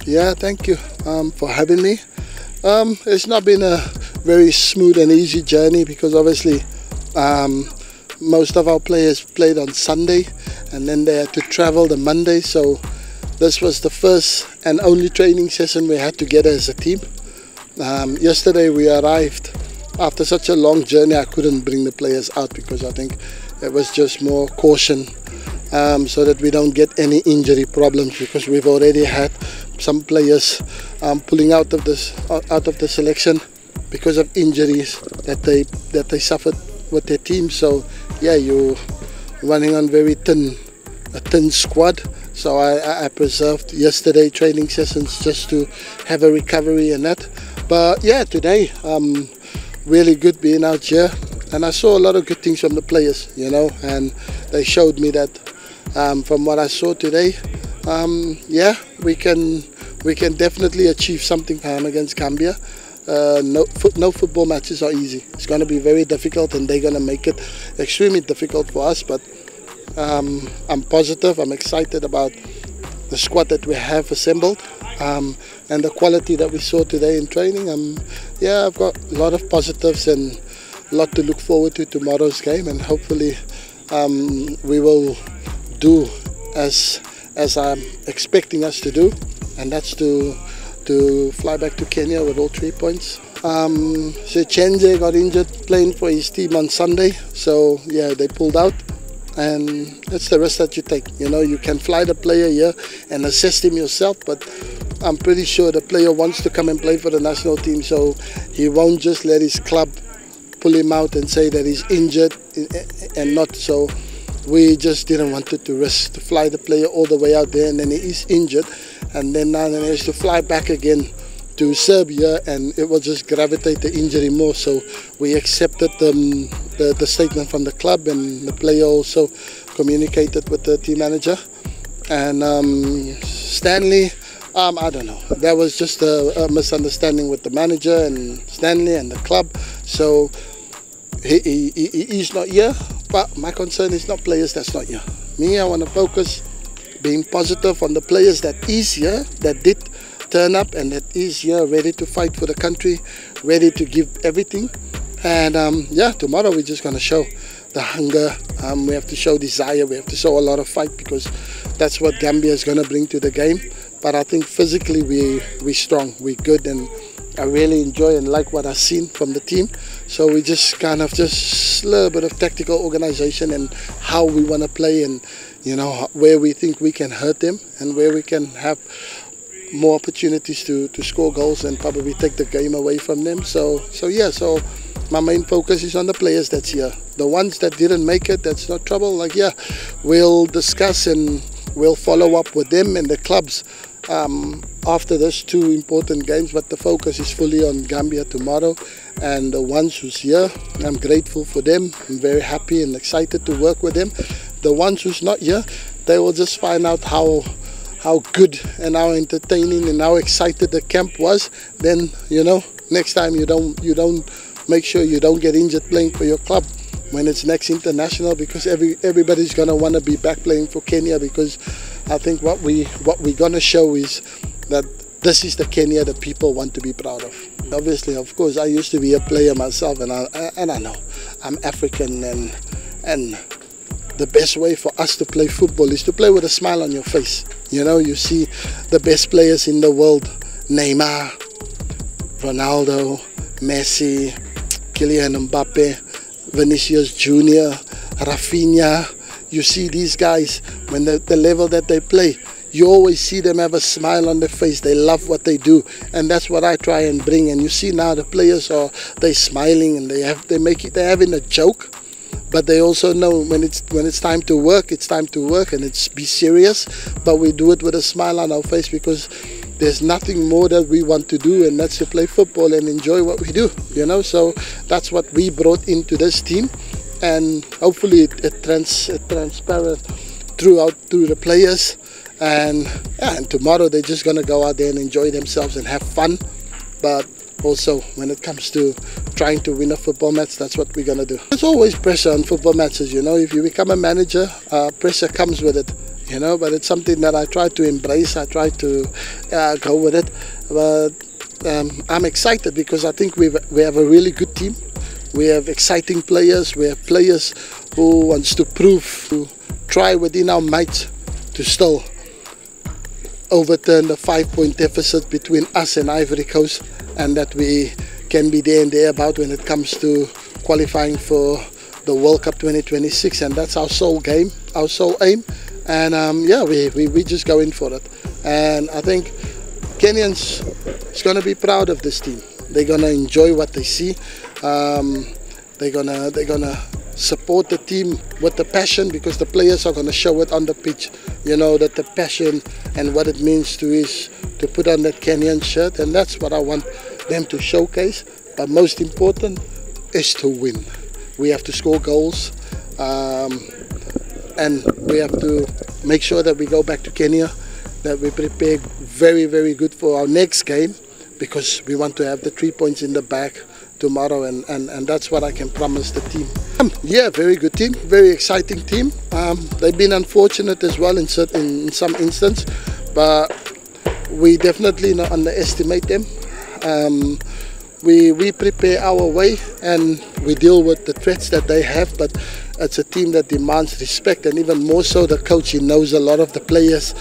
Yeah, thank you for having me. It's not been a very smooth and easy journey because obviously most of our players played on Sunday and then they had to travel the Monday. So this was the first and only training session we had together as a team. Yesterday we arrived after such a long journey. I couldn't bring the players out because I think it was just more caution so that we don't get any injury problems, because we've already had some players pulling out of the selection because of injuries that they suffered with their team. So yeah, you're running on a thin squad. So I preserved yesterday training sessions just to have a recovery and that. But yeah, today really good being out here, and I saw a lot of good things from the players, and they showed me that from what I saw today, yeah, we can definitely achieve something against Gambia. No football matches are easy. It's going to be very difficult, and they're going to make it extremely difficult for us. But I'm positive. I'm excited about the squad that we have assembled and the quality that we saw today in training. Yeah, I've got a lot of positives and a lot to look forward to tomorrow's game, and hopefully we will do as I'm expecting us to do, and that's to fly back to Kenya with all 3 points. So Chenze got injured playing for his team on Sunday, so yeah, they pulled out, and that's the risk that you take. You can fly the player here and assess him yourself, but I'm pretty sure the player wants to come and play for the national team, so he won't just let his club pull him out and say that he's injured and not. So we just didn't want to risk to fly the player all the way out there, and then he is injured, and then now he has to fly back again to Serbia, and it will just gravitate the injury more. So we accepted the statement from the club, and the player also communicated with the team manager. And Stanley, I don't know, that was just a misunderstanding with the manager and Stanley and the club. So he's not here, but my concern is not players that's not here. Me, I want to focus being positive on the players that is here, that did turn up, and that is here ready to fight for the country, ready to give everything. And yeah, tomorrow we're just going to show the hunger. We have to show desire. We have to show a lot of fight, because that's what Gambia is going to bring to the game. But I think physically we're strong, we're good, and I really enjoy and like what I've seen from the team. So we just kind of just a little bit of tactical organization and how we want to play, and where we think we can hurt them and where we can have more opportunities to score goals and probably take the game away from them. So yeah, so my main focus is on the players that's here. The ones that didn't make it, that's not trouble. Like, yeah, we'll discuss and we'll follow up with them and the clubs after those 2 important games, but the focus is fully on Gambia tomorrow. And the ones who's here, I'm grateful for them. I'm very happy and excited to work with them. The ones who's not here, they will just find out how good and how entertaining and how excited the camp was. Then next time you don't make sure you don't get injured playing for your club when it's next international, because everybody's gonna want to be back playing for Kenya, because I think what we're gonna show is that this is the Kenya that people want to be proud of. Obviously, of course, I used to be a player myself, and I know I'm African, and the best way for us to play football is to play with a smile on your face. You see the best players in the world: Neymar, Ronaldo, Messi, Kylian Mbappe, Vinicius Jr., Rafinha. You see these guys, when the level that they play, you always see them have a smile on their face. They love what they do, and that's what I try and bring. And you see now the players they're smiling, and they're having a joke, but they also know when it's time to work, it's time to work, and it's be serious. But we do it with a smile on our face, because there's nothing more that we want to do, and that's to play football and enjoy what we do. So that's what we brought into this team, and hopefully it transparent through the players. And tomorrow they're just gonna go out there and enjoy themselves and have fun. But also, when it comes to trying to win a football match, that's what we're gonna do. There's always pressure on football matches. If you become a manager, pressure comes with it. you know, but it's something that I try to embrace. I try to go with it. But I'm excited because I think we have a really good team. We have exciting players. We have players who wants to prove, to try within our might to still overturn the 5-point deficit between us and Ivory Coast, and that we can be there and thereabout when it comes to qualifying for the World Cup 2026, and that's our sole game, our sole aim. And yeah, we just go in for it. And I think Kenyans is going to be proud of this team. They're going to enjoy what they see. They're gonna support the team with the passion, because the players are going to show it on the pitch. You know, that the passion and what it means is to put on that Kenyan shirt, and that's what I want them to showcase. But most important is to win. We have to score goals, and we have to make sure that we go back to Kenya, that we prepare very, very good for our next game, because we want to have the 3 points in the bag tomorrow, and that's what I can promise the team. Yeah, very good team, very exciting team. They've been unfortunate as well in some instances, but we definitely not underestimate them. We prepare our way and we deal with the threats that they have, but it's a team that demands respect, and even more so the coach. He knows a lot of the players,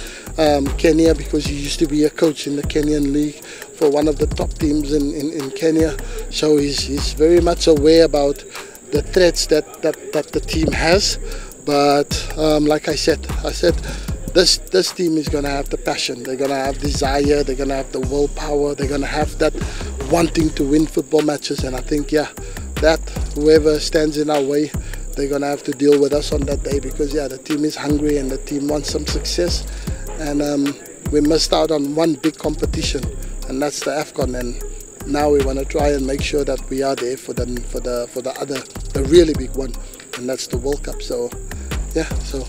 Kenya, because he used to be a coach in the Kenyan league for one of the top teams in Kenya. So he's very much aware about the threats that the team has. But like I said, this team is going to have the passion. They're going to have desire. They're going to have the willpower. They're going to have that wanting to win football matches. And I think, yeah, that whoever stands in our way, they're going to have to deal with us on that day, because, yeah, the team is hungry and the team wants some success. And we missed out on one big competition, and that's the AFCON. And now we want to try and make sure that we are there for the really big one, and that's the World Cup. So, yeah, so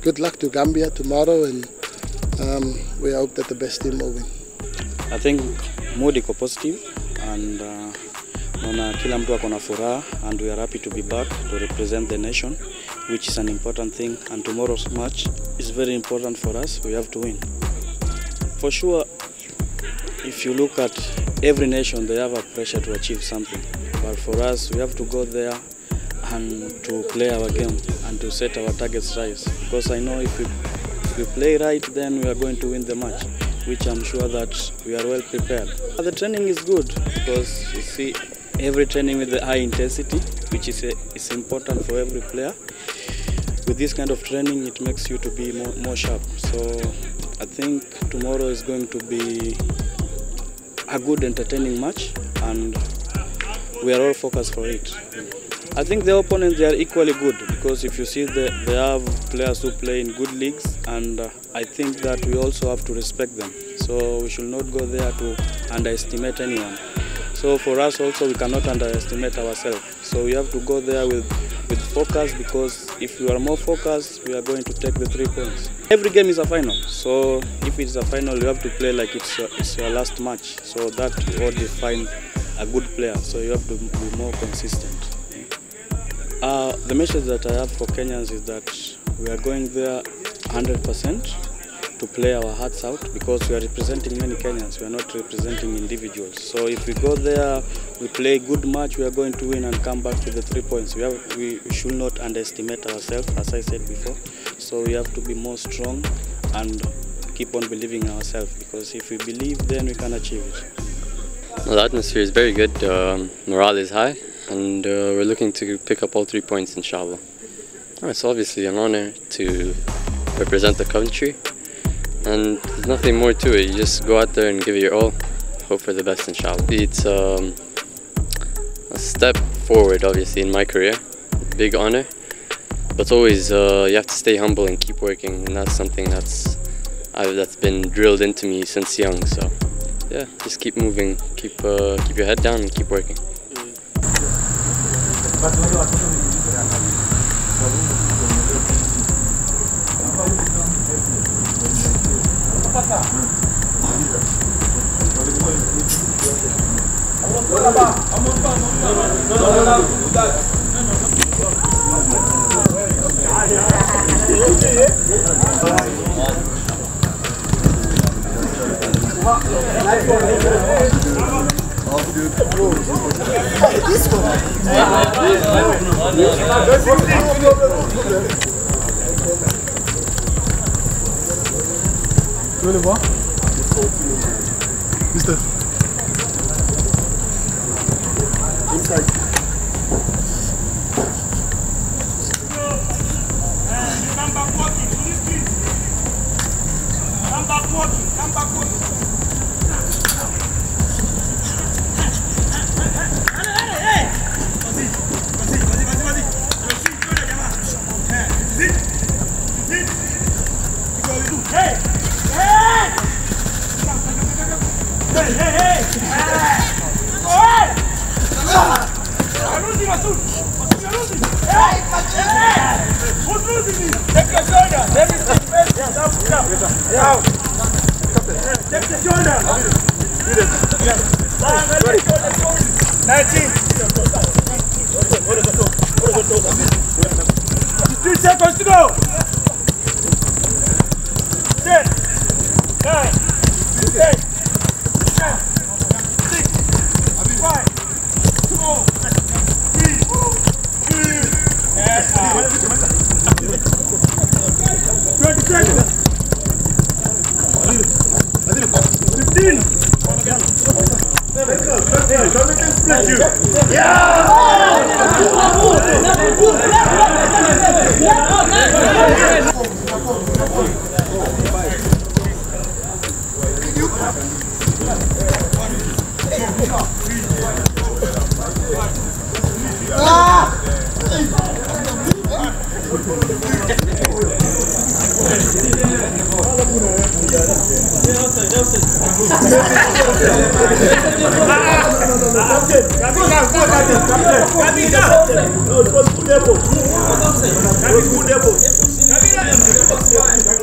good luck to Gambia tomorrow, and we hope that the best team will win. I think mood iko positive, and naona kila mtu ako na furaha, and we are happy to be back to represent the nation, which is an important thing. And tomorrow's match is very important for us. We have to win. For sure, if you look at every nation, they have a pressure to achieve something. But for us, we have to go there and to play our game and to set our targets right. Because I know if we play right, then we are going to win the match, which I'm sure that we are well prepared. The training is good, because you see every training with the high intensity, which is important for every player. With this kind of training, it makes you to be more sharp. So I think tomorrow is going to be a good, entertaining match, and we are all focused for it. I think the opponents, they are equally good, because if you see they have players who play in good leagues, and I think that we also have to respect them. So we should not go there to underestimate anyone. So for us also, we cannot underestimate ourselves. So we have to go there with focus, because if we are more focused, we are going to take the 3 points. Every game is a final, so if it's a final, you have to play like it's your last match. So that will define a good player. So you have to be more consistent. The message that I have for Kenyans is that we are going there 100% to play our hearts out, because we are representing many Kenyans. We are not representing individuals. So if we go there, we play a good match, we are going to win and come back with the 3 points. We should not underestimate ourselves, as I said before. So we have to be more strong and keep on believing in ourselves, because if we believe, then we can achieve it. Well, the atmosphere is very good, morale is high, and we're looking to pick up all 3 points, inshallah. It's obviously an honor to represent the country, and there's nothing more to it. You just go out there and give it your all, hope for the best, inshallah. It's a step forward, obviously, in my career, big honor, but always you have to stay humble and keep working, and that's something that's been drilled into me since young. So yeah, just keep moving, keep your head down and keep working. Tu veux le voir? Mister. Inside. Come back walking, please, please. Come back walking, come back walking. Seconds to go. 10, 9, 10, 6, 5, 4, 3, 2, and 20 seconds. 15. Don't let them split you. Good